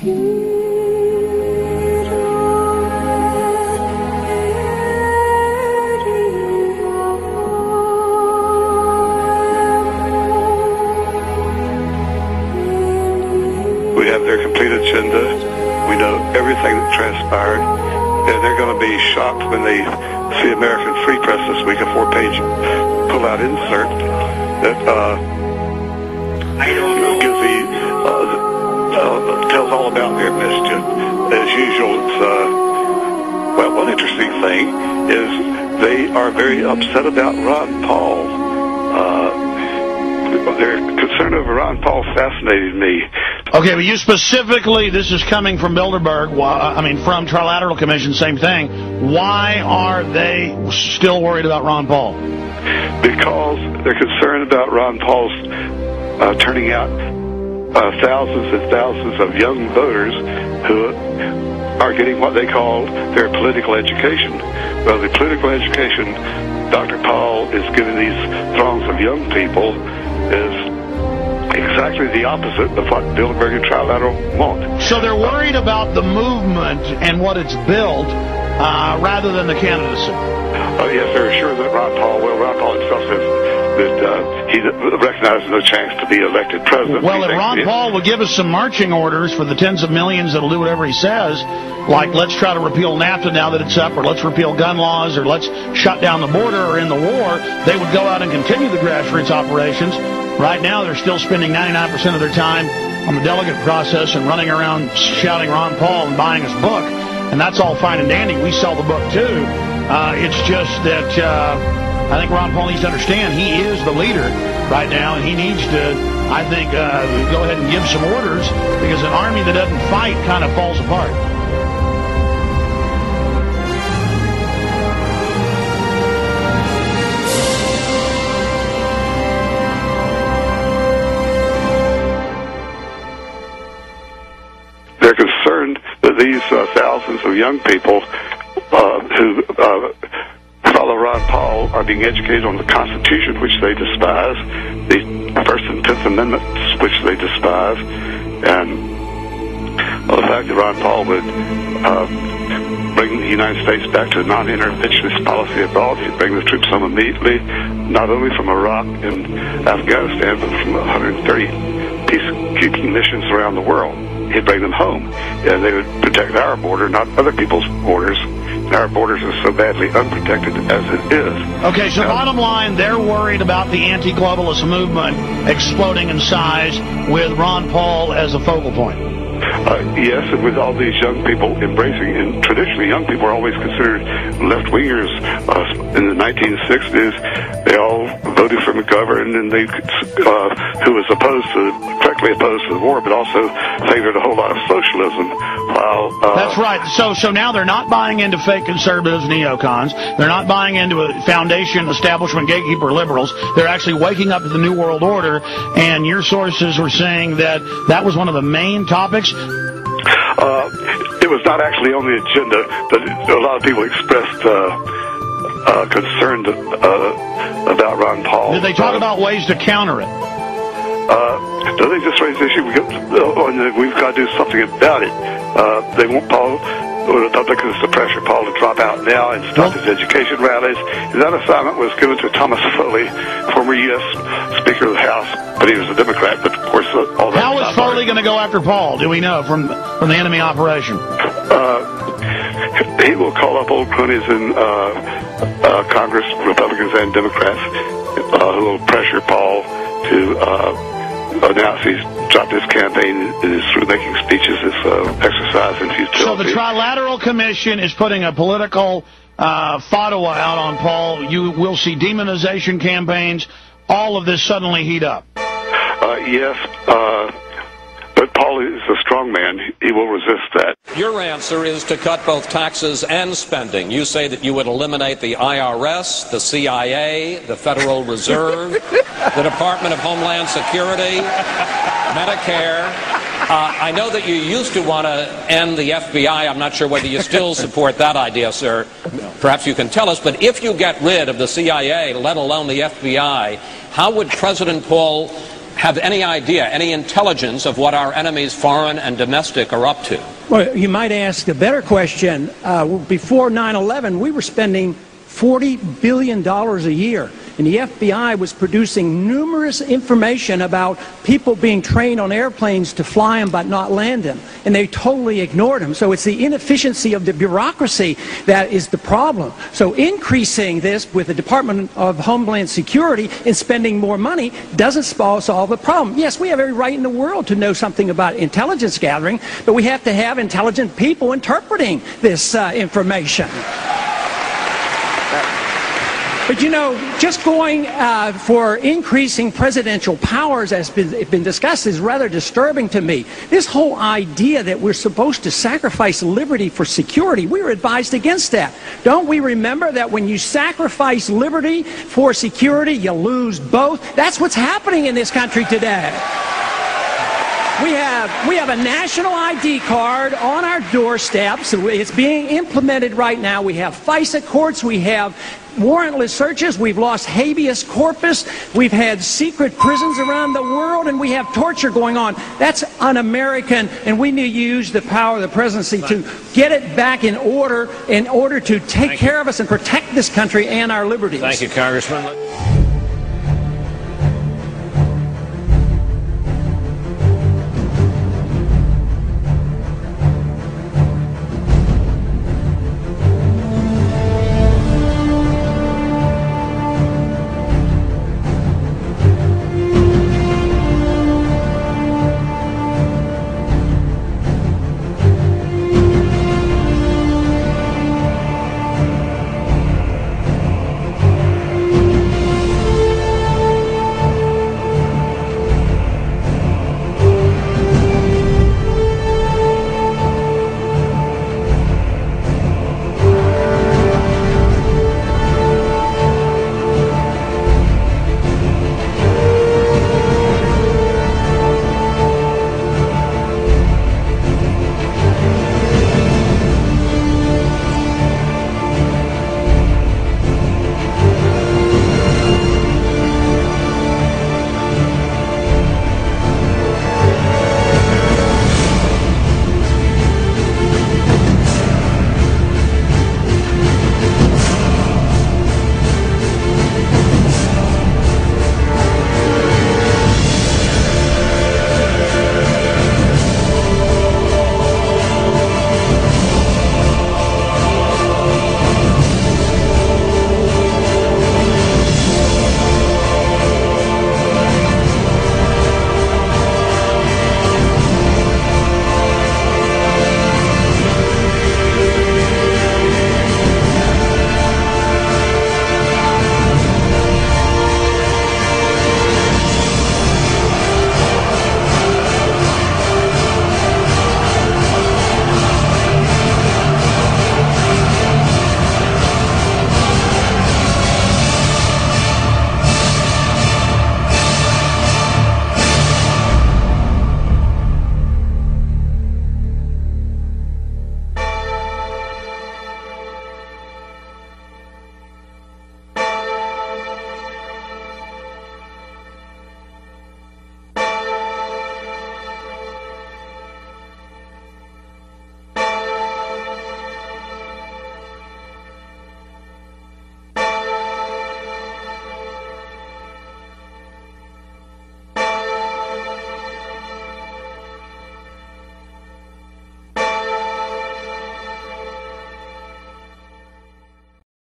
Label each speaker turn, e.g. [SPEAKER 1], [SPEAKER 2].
[SPEAKER 1] We have their complete agenda. We know everything that transpired. And they're going to be shocked when they see American Free Press this week, a 4-page pull-out insert that gives tells all about their mischief. As usual, it's, well, one interesting thing is they are very upset about Ron Paul. Their concern over Ron Paul fascinated me.
[SPEAKER 2] Okay, but you specifically, this is coming from Bilderberg, I mean, from Trilateral Commission, same thing. Why are they still worried about Ron Paul?
[SPEAKER 1] Because they're concerned about Ron Paul's turning out thousands and thousands of young voters who are getting what they call their political education. Well, the political education Dr. Paul is giving these throngs of young people is exactly the opposite of what Bilderberg and Trilateral want.
[SPEAKER 2] So they're worried about the movement and what it's built rather than the candidacy.
[SPEAKER 1] Oh, yes, they're sure that Ron Paul himself says that he recognizes no chance to be elected president.
[SPEAKER 2] Well, if Ron Paul would give us some marching orders for the tens of millions that'll do whatever he says, like let's try to repeal NAFTA now that it's up, or let's repeal gun laws, or let's shut down the border or end the war, they would go out and continue the grassroots operations. Right now, they're still spending 99% of their time on the delegate process and running around shouting Ron Paul and buying his book. And that's all fine and dandy. We sell the book, too. It's just that I think Ron Paul needs to understand he is the leader right now, and he needs to, I think, go ahead and give some orders, because an army that doesn't fight kind of falls apart.
[SPEAKER 1] They're concerned that these thousands of young people who follow Ron Paul are being educated on the Constitution, which they despise, the First and Tenth Amendments, which they despise, and the fact that Ron Paul would bring the United States back to a non-interventionist policy abroad. He'd bring the troops home immediately, not only from Iraq and Afghanistan, but from 130 peacekeeping missions around the world. He'd bring them home, and they would protect our border, not other people's borders. And our borders are so badly unprotected as it is.
[SPEAKER 2] Okay, so bottom line, they're worried about the anti-globalist movement exploding in size with Ron Paul as a focal point.
[SPEAKER 1] Yes, and with all these young people embracing, and traditionally young people are always considered left-wingers. In the 1960s, they all voted for McGovern, and they who was correctly opposed to the war, but also favored a whole lot of socialism. While
[SPEAKER 2] that's right. So now they're not buying into fake conservatives, neocons. They're not buying into a foundation, establishment, gatekeeper liberals. They're actually waking up to the New World Order. And your sources were saying that that was one of the main topics.
[SPEAKER 1] It was not actually on the agenda, but a lot of people expressed concern about Ron Paul.
[SPEAKER 2] Did they talk about ways to counter it?
[SPEAKER 1] No, they just raised the issue. We've got to do something about it. They want Paul, to pressure Paul to drop out now and stop his education rallies. And that assignment was given to Thomas Foley, former U.S. Speaker of the House, but he was a Democrat. But of course, all that.
[SPEAKER 2] How is Foley going to go after Paul? Do we know from the enemy operation?
[SPEAKER 1] He will call up old cronies in Congress, Republicans and Democrats, who will pressure Paul to announce he's dropped his campaign and is through making speeches. It's exercise in futility.
[SPEAKER 2] So the Trilateral Commission is putting a political fatwa out on Paul. You will see demonization campaigns. All of this suddenly heat up.
[SPEAKER 1] Yes, but Paul is a strong man. He will resist that.
[SPEAKER 3] Your answer is to cut both taxes and spending. You say that you would eliminate the IRS, the CIA, the Federal Reserve, the Department of Homeland Security, Medicare. I know that you used to want to end the FBI. I'm not sure whether you still support that idea, sir. Perhaps you can tell us. But if you get rid of the CIA, let alone the FBI, how would President Paul have any idea, any intelligence of what our enemies, foreign and domestic, are up to?
[SPEAKER 4] Well, you might ask a better question. Before 9/11, we were spending $40 billion a year. And the FBI was producing numerous information about people being trained on airplanes to fly them but not land them. And they totally ignored them. So it's the inefficiency of the bureaucracy that is the problem. So increasing this with the Department of Homeland Security and spending more money doesn't solve the problem. Yes, we have every right in the world to know something about intelligence gathering, but we have to have intelligent people interpreting this information. But you know, just going for increasing presidential powers, as been discussed, is rather disturbing to me. This whole idea that we're supposed to sacrifice liberty for security, we were advised against that. Don't we remember that when you sacrifice liberty for security, you lose both? That's what's happening in this country today. We have a national ID card on our doorsteps. It's being implemented right now. We have FISA courts. We have warrantless searches. We've lost habeas corpus. We've had secret prisons around the world, and we have torture going on. That's un-American, and we need to use the power of the presidency to get it back in order to take care of us and protect this country and our liberties.
[SPEAKER 3] Thank you, Congressman.